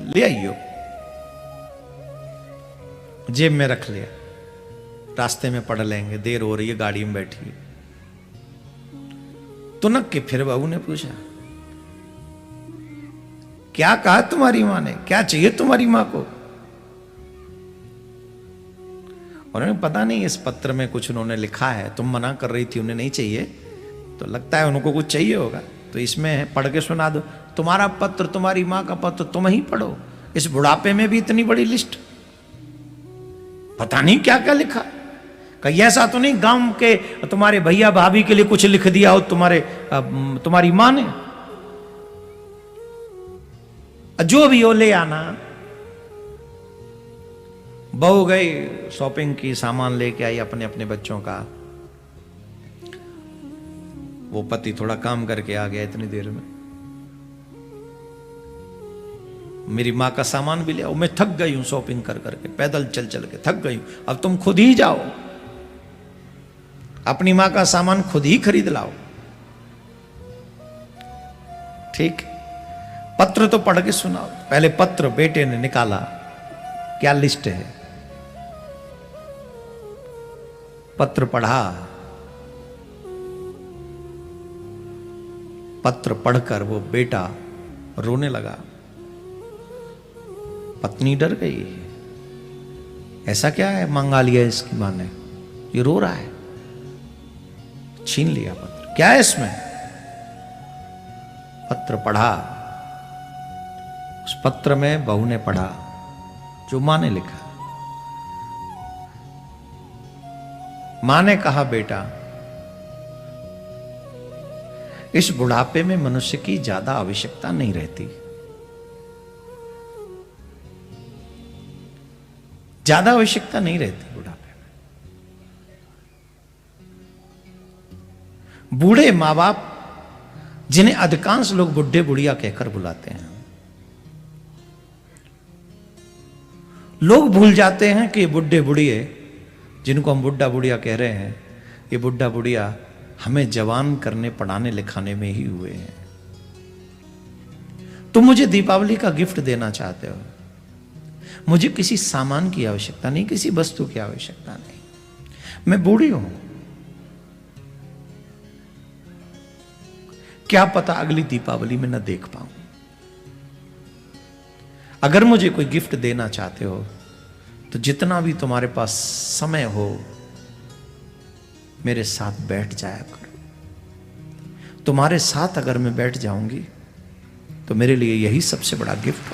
ले आइयो। जेब में रख लिया, रास्ते में पढ़ लेंगे, देर हो रही है, गाड़ी में बैठी। तुनक के फिर बहू ने पूछा, क्या कहा तुम्हारी माँ ने, क्या चाहिए तुम्हारी माँ को? उन्होंने पता नहीं इस पत्र में कुछ उन्होंने लिखा है, तुम मना कर रही थी उन्हें नहीं चाहिए, तो लगता है उनको कुछ चाहिए होगा, तो इसमें है, पढ़ के सुना दो। तुम्हारा पत्र, तुम्हारी माँ का पत्र तुम ही पढ़ो। इस बुढ़ापे में भी इतनी बड़ी लिस्ट, पता नहीं क्या क्या लिखा। कहीं ऐसा तो नहीं गांव के तुम्हारे भैया भाभी के लिए कुछ लिख दिया हो तुम्हारी माँ ने? जो भी हो ले आना। बहू गई, शॉपिंग की, सामान लेके आई अपने अपने बच्चों का। वो पति थोड़ा काम करके आ गया इतनी देर में। मेरी माँ का सामान भी ले आओ, मैं थक गई हूं शॉपिंग कर करके, पैदल चल चल के थक गई हूं, अब तुम खुद ही जाओ, अपनी माँ का सामान खुद ही खरीद लाओ। ठीक, पत्र तो पढ़ के सुनाओ। पहले पत्र बेटे ने निकाला, क्या लिस्ट है, पत्र पढ़ा। पत्र पढ़कर वो बेटा रोने लगा। पत्नी डर गई, ऐसा क्या है मांगा लिया इसकी मां ने, ये रो रहा है। छीन लिया पत्र, क्या है इसमें? पत्र पढ़ा। उस पत्र में बहू ने पढ़ा जो मां ने लिखा। मां ने कहा, बेटा इस बुढ़ापे में मनुष्य की ज्यादा आवश्यकता नहीं रहती, ज्यादा आवश्यकता नहीं रहती बुढ़ापे में। बूढ़े मां बाप, जिन्हें अधिकांश लोग बुढ़े बुढ़िया कहकर बुलाते हैं, लोग भूल जाते हैं कि ये बुढ़े बुढ़िए जिनको हम बुढ़ा बुढ़िया कह रहे हैं, ये बुढ़ा बुढ़िया हमें जवान करने पढ़ाने लिखाने में ही हुए हैं। तुम मुझे दीपावली का गिफ्ट देना चाहते हो, मुझे किसी सामान की आवश्यकता नहीं, किसी वस्तु की आवश्यकता नहीं, मैं बूढ़ी हूं, क्या पता अगली दीपावली में न देख पाऊं। अगर मुझे कोई गिफ्ट देना चाहते हो तो जितना भी तुम्हारे पास समय हो मेरे साथ बैठ जाया करो। तुम्हारे साथ अगर मैं बैठ जाऊंगी तो मेरे लिए यही सबसे बड़ा गिफ्ट